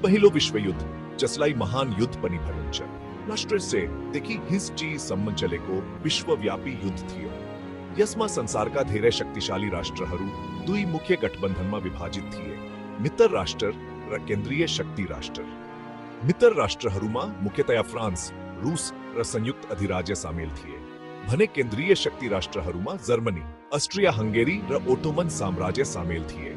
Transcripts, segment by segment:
પહેલો વિશ્વયુદ્ધ જસલાઈ મહાન યુદ્ધ બની ભર્યું છે. રાષ્ટ્ર સે देखी हिस चीज सम्म चले को विश्वव्यापी युद्ध थियो. यसमा संसारका धेरै शक्तिशाली राष्ट्रहरू दुई मुख्य गठबन्धनमा विभाजित थिए, मित्र राष्ट्र र केन्द्रीय शक्ति राष्ट्र. मित्र राष्ट्रहरूमा मुख्यतया फ्रान्स, रूस र संयुक्त अधिराज्य सामेल थिए, भने केन्द्रीय शक्ति राष्ट्रहरूमा जर्मनी, ऑस्ट्रिया हंगेरी र ओटोमन साम्राज्य सामेल थिए.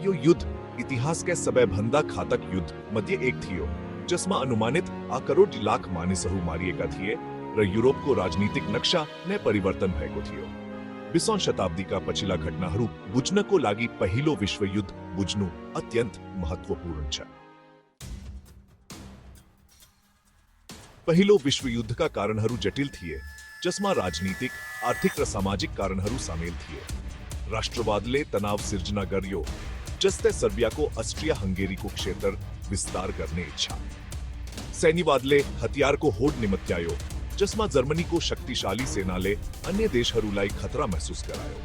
यो युद्ध इतिहासका सबैभन्दा घातक युद्ध मध्ये एक थियो, जसमा अनुमानित आ करोड लाख मानिसहरू मारिएका थिए र युरोपको राजनीतिक नक्शा ने परिवर्तन भएको थियो. 20औं शताब्दीका पछिल्ला घटनाहरू बुझ्नको लागि पहिलो विश्वयुद्ध बुझ्नु अत्यन्त महत्त्वपूर्ण छ. पहिलो विश्वयुद्धका कारणहरू जटिल थिए, जसमा राजनीतिक, आर्थिक र सामाजिक कारणहरू सामेल थिए. राष्ट्रवादले तनाव सिर्जना गर्यो, जस्तै सर्बियाको ऑस्ट्रिया हंगेरीको क्षेत्र विस्तार गर्ने इच्छा. सैन्यवादले हतियारको होड निम्त्यायो, जसमा जर्मनीको शक्तिशाली सेनाले अन्य देशहरूलाई खतरा महसुस गरायो.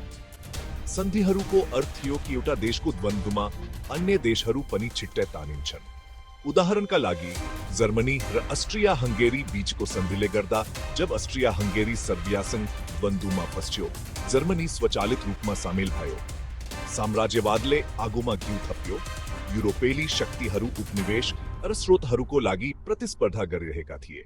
सन्धिहरूको अर्थ थियो कि एउटा देशको द्वन्द्वमा अन्य देशहरू पनि छिट्टै तानिन्छन्. उदाहरणका लागि जर्मनी र ऑस्ट्रिया हंगेरी बीचको सन्धिले गर्दा जब ऑस्ट्रिया हंगेरी सर्बियासँग द्वन्द्वमा फस्यो, जर्मनी स्वचालित रूपमा सामेल भयो. साम्राज्यवादले आगोमा घिउ थप्यो, युरोपेली शक्तिहरू उपनिवेश र स्रोतहरूको लागि प्रतिस्पर्धा गरिरहेका थिए.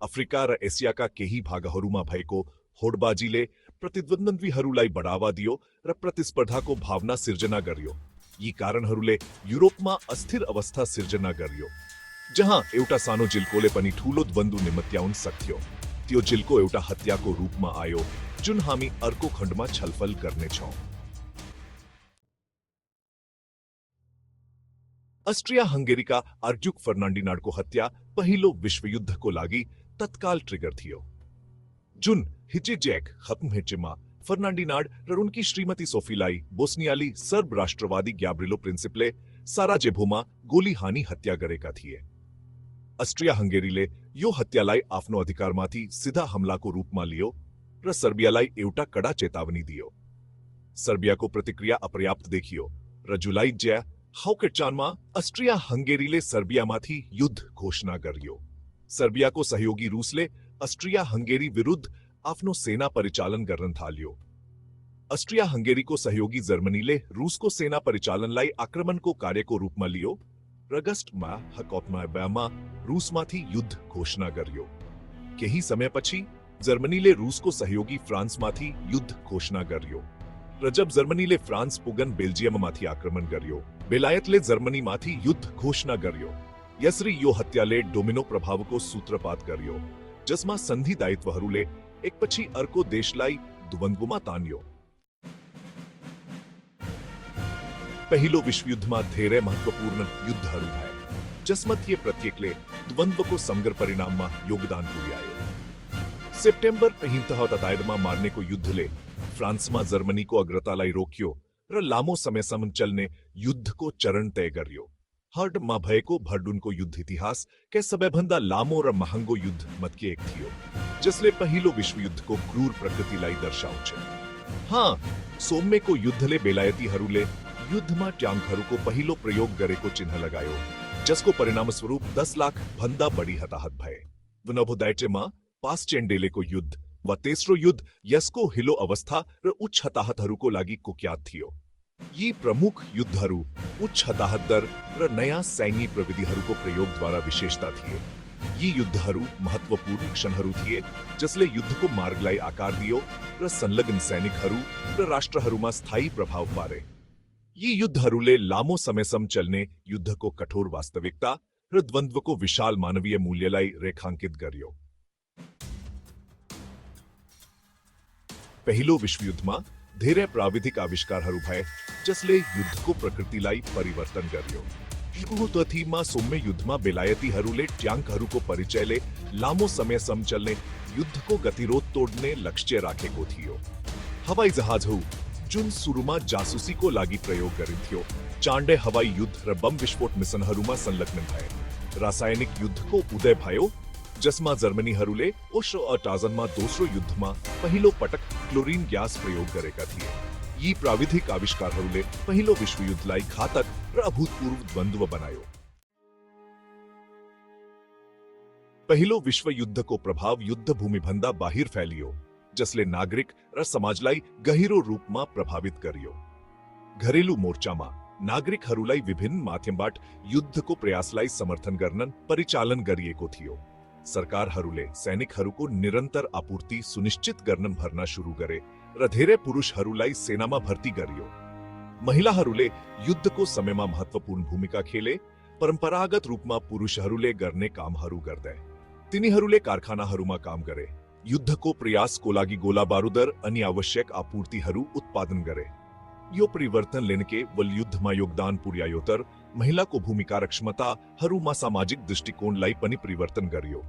अफ्रिका र एसियाका केही भागहरूमा भएको होडबाजीले प्रतिद्वन्द्वीहरूलाई बढावा दियो र प्रतिस्पर्धाको भावना सिर्जना गर्यो. यी कारणहरूले युरोपमा अस्थिर अवस्था सिर्जना गर्यो, जहाँ एउटा सानो जिल्कोले पनि ठूलो द्वन्द्व निम्त्याउन सक्थ्यो. त्यो जिल्को एउटा हत्याको रूपमा आयो, जुन हामी अर्को खण्डमा छलफल गर्नेछौं. ऑस्ट्रिया हंगेरीका आर्चड्युक फर्नान्डिनाडको हत्या पहिलो विश्वयुद्धको लागि तत्काल ट्रिगर थियो. जुन हिचेजेक खत्म हेचेमा फर्नान्डिनाड र उनकी श्रीमती सोफीलाई बोस्नियाली सर्ब राष्ट्रवादी ग्याब्रिलो प्रिन्सिपले साराजेभोमा गोली हानी हत्या गरेका थिए. ऑस्ट्रिया हंगेरीले यो हत्यालाई आफ्नो अधिकारमाथि सीधा हमलाको रूपमा लियो र सर्बियालाई एउटा कडा चेतावनी दियो. सर्बियाको प्रतिक्रिया अपर्याप्त देखियो र जुलाई ज्या हाउकेचानमा ऑस्ट्रिया हंगेरीले सर्बियामाथि युद्ध घोषणा गर्यो. सर्बियाको सहयोगी रूसले ऑस्ट्रिया हंगेरी विरुद्ध आफ्नो सेना परिचालन गर्न थाल्यो. ऑस्ट्रिया हंगेरीको सहयोगी जर्मनीले रूसको सेना परिचालनलाई आक्रमणको कार्यको रूपमा लियो र अगस्टमा हकोटमामा रूसमाथि युद्ध घोषणा गर्यो. केही समयपछि जर्मनीले रूसको सहयोगी फ्रान्समाथि युद्ध घोषणा गर्यो र जब जर्मनीले फ्रान्स पुगन बेल्जियममाथि आक्रमण गर्यो, बेलायतले जर्मनीमाथि युद्ध घोषणा गर्यो. यसरी यो हत्याले डोमिनो प्रभावको सूत्रपात गर्यो, जसमा सन्धि दायित्वहरूले एकपछि अर्को देशलाई द्वन्द्वमा तान्यो. पहिलो विश्वयुद्धमा धेरै महत्त्वपूर्ण युद्धहरू भए, जसमध्ये प्रत्येकले द्वन्द्वको समग्र परिणाममा योगदान पुर्यायो. सेप्टेम्बर 1943मा मार्नेको युद्धले फ्रान्समा जर्मनीको अग्रतालाई रोक्यो र लामो समयसम्म चल्ने युद्धको चरण तय गर्यो. हर्डमा भएको भर्डुनको युद्ध इतिहासकै सबैभन्दा लामो र महँगो युद्ध मध्ये एक थियो, जसले पहिलो विश्वयुद्धको क्रूर प्रकृतिलाई दर्शाउँछ. सोम्मेको युद्धले बेलायतीहरूले युद्धमा ट्याङ्कहरूको पहिलो प्रयोग गरेको चिन्ह लगायो, जसको परिणामस्वरूप 10 लाख भन्दा बढी हताहत भए. वनोभोदाइटेमा पासचेन्डेलेको युद्ध वा तेस्रो युद्ध यसको हिलो अवस्था र उच्च हताहतहरूको लागि कुख्यात थियो. यी प्रमुख युद्धहरू उच्च हताहत दर र नयाँ सैन्य प्रविधिहरूको प्रयोगद्वारा विशेषता थिए. यी युद्धहरू महत्त्वपूर्ण क्षणहरू थिए, जसले युद्धको मार्गलाई आकार दियो र संलग्न सैनिकहरू र राष्ट्रहरूमा स्थायी प्रभाव पारे. यी युद्धहरूले लामो समयसम्म चल्ने युद्धको कठोर वास्तविकता र द्वन्द्वको विशाल मानवीय मूल्यलाई रेखाङ्कित गर्यो. पहिलो विश्वयुद्धमा धेरै प्राविधिक आविष्कारहरू भए, जसले युद्धको प्रकृतिलाई परिवर्तन गर्यो. युद्धमा सोम्मे युद्धमा बेलायतीहरूले ट्याङ्कहरूको परिचयले लामो समयसम्म चल्ने युद्धको गतिरोध तोड्ने लक्ष्य राखेको थियो. हवाई जहाजहरू, जुन सुरुमा जासुसीको लागि प्रयोग गरिन्थ्यो, चाँडै हवाई युद्ध र बम विस्फोट मिसनहरूमा संलग्न भए. रासायनिक युद्धको उदय भयो, जसमा जर्मनीहरूले 1958मा दोस्रो युद्धमा पहिलो पटक क्लोरिन ग्यास प्रयोग गरेका थिए. यी प्राविधिक आविष्कारहरूले पहिलो विश्वयुद्धलाई घातक र अभूतपूर्व द्वन्द्व बनायो. પહેલો વિશ્વયુદ્ધકો પ્રભાવ યુદ્ધભૂમિભંદા બહાર ફેલ્યો, જસલે નાગરિક ર સમાજલાઈ ગહીરો રૂપમાં પ્રભાવિત કર્યો. ઘરેલું મોરચામાં નાગરિક હરુલાઈ વિભિન્ન માધ્યમबाट યુદ્ધકો પ્રયાસલાઈ સમર્થન ગર્નન પરિચાલન ગરીએકો થયો. સરકાર હરુલે સૈનિક હરુકો નિરંતર આપૂર્તિ સુનિશ્ચિત ગર્નન ભરના શરૂ કરે, રધેરે પુરુષ હરુલાઈ સેનામાં ભરતી કર્યો. મહિલા હરુલે યુદ્ધકો સમયમાં મહત્વપૂર્ણ ભૂમિકા ખેલે, પરંપરાગત રૂપમાં પુરુષ હરુલે ઘરને કામ હરુ કર દે. તિની હરુલે કારખાના હરુમાં કામ કરે. યુદ્ધકો પ્રયાસ કોલાગી ગોલા બારૂદર અને આવશ્યક આપૂર્તિ હરુ ઉત્પાદન કરે. यो परिवर्तन लेने के वल युद्ध में योगदान पुर्यायोतर महिला को भूमिका रक्षमता हरु में सामाजिक दृष्टिकोण लाई पनि परिवर्तन करियो.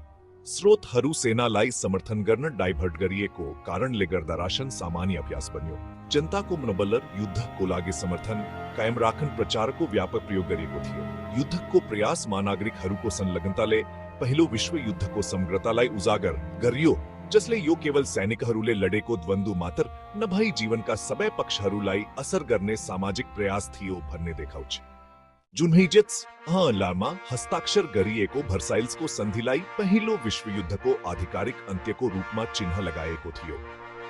स्रोत हरु सेना लाई समर्थन गर्न डाइवर्ट करिए को कारण लेकर दराशन सामान्य अभ्यास बन्यो. जनता को मनोबलर युद्ध को लागे समर्थन कायम राखन प्रचार को व्यापक प्रयोग करिए को थियो. युद्ध को प्रयास में नागरिक हरु को संलग्नता ले पहलो विश्व युद्ध को समग्रता लाई उजागर करियो, जसले यो केवल सैनिक हरुले लड़े को द्वंद्व मात्र न भाई जीवन का सबे पक्ष हरुलाई असर करने सामाजिक प्रयास थियो भरने देखाव छे. जुन्हिजेट्स लामा हस्ताक्षर गरीए को भरसाइल्स को संधिलाई पहलो विश्व युद्ध को आधिकारिक अंत्य को रूप में चिन्ह लगाए को थियो.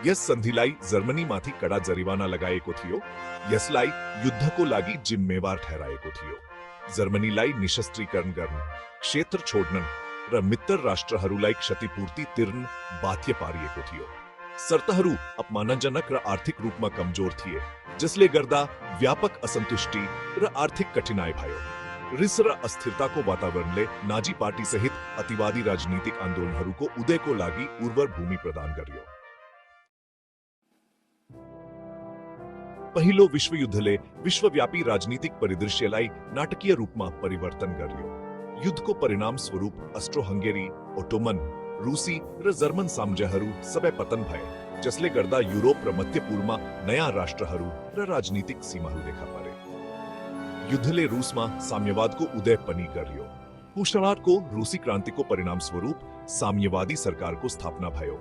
यस संधिलाई जर्मनी माथी कड़ा जरिवाना लगाए को थियो. यसलाई युद्ध को लागी जिम्मेवार ठहराए को थियो. जर्मनी लाई निशस्त्रीकरण गर्न, क्षेत्र छोड़नन र मित्र राष्ट्र हरुलाई क्षतिपूर्ति तीर्ण बाध्य पारिएको थियो. शर्तहरू अपमानजनक र आर्थिक रूपमा कमजोर थिए, जसले गर्दा व्यापक असन्तुष्टि र आर्थिक कठिनाई भयो. रिस र अस्थिरताको वातावरणले नाजी पार्टी सहित अतिवादी राजनीतिक आन्दोलनहरूको उदयको लागि उर्वर भूमि प्रदान गर्यो. पहिलो विश्वयुद्धले विश्वव्यापी राजनीतिक परिदृश्यलाई नाटकीय रूपमा परिवर्तन गर्यो. युद्ध को परिणाम स्वरूप ऑस्ट्रो हंगेरी, ओटोमन, रूसी र जर्मन साम्राज्यहरू सबै पतन भए, जसले गर्दा युरोप र मध्य पूर्वमा नयाँ राष्ट्रहरू र राजनीतिक सीमाहरू देखा परे. युद्धले रूसमा साम्यवादको उदय पनि गर्यो. पुष्णार्धको रूसी क्रान्तिको परिणाम स्वरूप साम्यवादी सरकारको स्थापना भयो.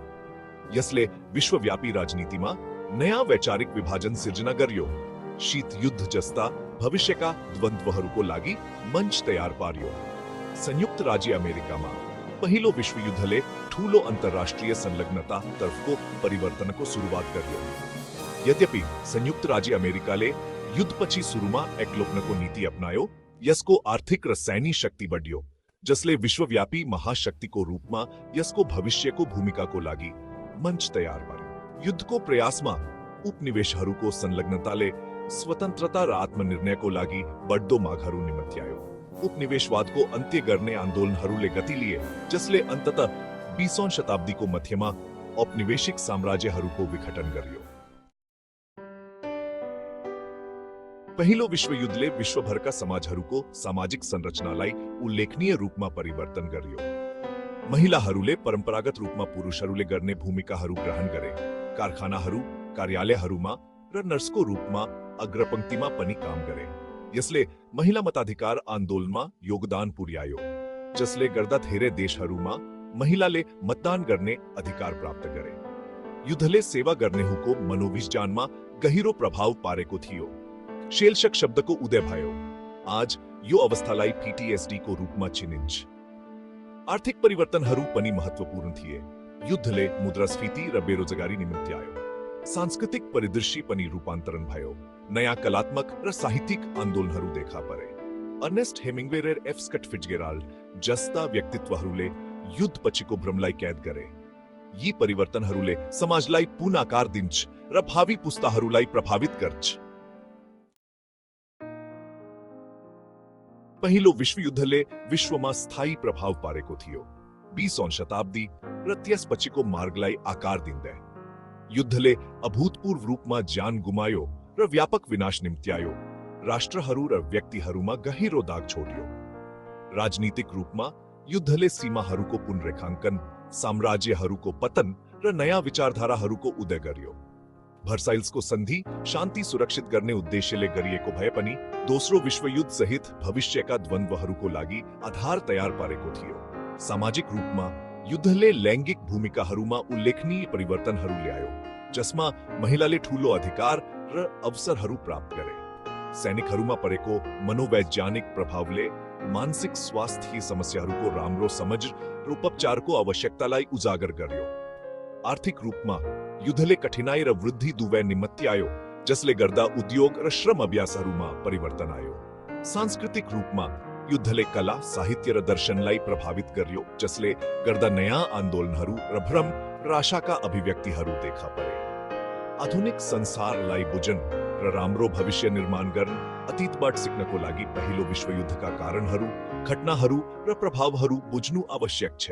यसले विश्वव्यापी राजनीतिमा नयाँ वैचारिक विभाजन सिर्जना गर्यो. शीत युद्ध जस्ता भविष्यका द्वन्द्वहरूको लागि मंच तयार पार्यो. संयुक्त राज्य अमेरिका में पहिलो विश्व युद्धले ठूलो अंतरराष्ट्रीय संलग्नता तर्फको परिवर्तनको शुरुआत गर्यो. यद्यपि संयुक्त राज्य अमेरिकाले युद्धपछि सुरुमा एकलोपनको नीति अपनायो, यसको आर्थिक र सैन्य शक्ति बढ्यो, जसले विश्वव्यापी महाशक्तिको रूपमा यसको भविष्यको भूमिकाको लागि मंच तयार पार्यो. युद्धको प्रयासमा उपनिवेशहरूको संलग्नताले स्वतन्त्रता र आत्मनिर्णयको लागि बढ्दो मागहरू निम्त्यायो. उपनिवेशवादको अन्त्य गर्ने आन्दोलनहरूले गति लिए, जसले अन्ततः 20औं शताब्दीको मध्यमा औपनिवेशिक साम्राज्यहरूको विघटन गर्यो. पहिलो विश्वयुद्धले विश्वभरका समाजहरूको सामाजिक संरचनालाई उल्लेखनीय रूपमा परिवर्तन गर्यो. महिलाहरूले परम्परागत रूपमा पुरुषहरूले गर्ने भूमिकाहरू ग्रहण गरे. कारखानाहरू, कार्यालयहरूमा र नर्सको रूपमा अग्रपंक्तिमा पनि काम गरे. यसले महिला मताधिकार आन्दोलनमा योगदान पुर्यायो, जसले गर्दा धेरै देशहरूमा महिलाले मतदान गर्ने अधिकार प्राप्त गरे. युद्धले सेवा गर्नेहरूको मनोविज्ञानमा गहिरो प्रभाव पारेको थियो. शेलशक शब्दको उदय भयो. आज यो अवस्थालाई PTSD को रूपमा चिनिन्छ. आर्थिक परिवर्तनहरू पनि महत्वपूर्ण थिए. युद्धले मुद्रास्फीति र बेरोजगारी निम्त्यायो. सांस्कृतिक परिदृश्य पनि रूपान्तरण भयो. नयाँ कलात्मक र साहित्यिक आन्दोलनहरू देखा परे. अर्नेस्ट हेमिंग्वे र एफ स्कट फिट्जगेराल्ड जस्ता व्यक्तित्वहरूले युद्ध पछिको भ्रमलाई कैद गरे. यी परिवर्तनहरूले समाजलाई पुनः दिन्छ र भावी पुस्ताहरूलाई प्रभावित गर्छ. पहिलो विश्वयुद्धले विश्वमा स्थायी प्रभाव पारेको थियो. 20औं शताब्दी र त्यसपछिको मार्गलाई आकार दिँदै युद्धले अभूतपूर्व रूपमा ज्यान गुमायो र व्यापक विनाश निम्त्यायो. राष्ट्रहरू र व्यक्तिहरूमा गहिरो दाग छोड्यो. राजनीतिक रूपमा युद्धले सीमाहरूको पुनरेखाङ्कन, साम्राज्यहरूको पतन र नयाँ विचारधाराहरूको उदय गर्यो. भर्साइल्सको सन्धि शान्ति सुरक्षित गर्ने उद्देश्यले गरिएको भए पनि दोस्रो विश्वयुद्ध सहित भविष्यका द्वन्द्वहरूको लागि आधार तयार पारेको थियो. सामाजिक रूपमा युद्धले लैंगिक भूमिकाहरूमा उल्लेखनीय परिवर्तनहरू ल्यायो, जसमा महिलाले ठूलो अधिकार र अवसरहरू प्राप्त गरे. सैनिकहरूमा परेको मनोवैज्ञानिक प्रभावले मानसिक स्वास्थ्य समस्याहरूको राम्रो समझ उपचारको आवश्यकतालाई उजागर गर्यो। आर्थिक रूपमा युद्धले कठिनाई र वृद्धि दुवै निम्त्यायो, जसले गर्दा उद्योग र श्रम अभ्यासहरूमा परिवर्तन आयो। सांस्कृतिक रूपमा युद्धले कला, साहित्य र दर्शनलाई प्रभावित गर्यो, जसले गर्दा नयाँ आन्दोलनहरू र भ्रम र आशाका अभिव्यक्तिहरू देखा परे। आधुनिक संसारलाई बुझन र राम्रो भविष्य निर्माण गर्न अतीतबाट सिक्नको लागि पहिलो विश्वयुद्धका कारणहरू, घटनाहरू र प्रभावहरू बुझ्नु आवश्यक छ।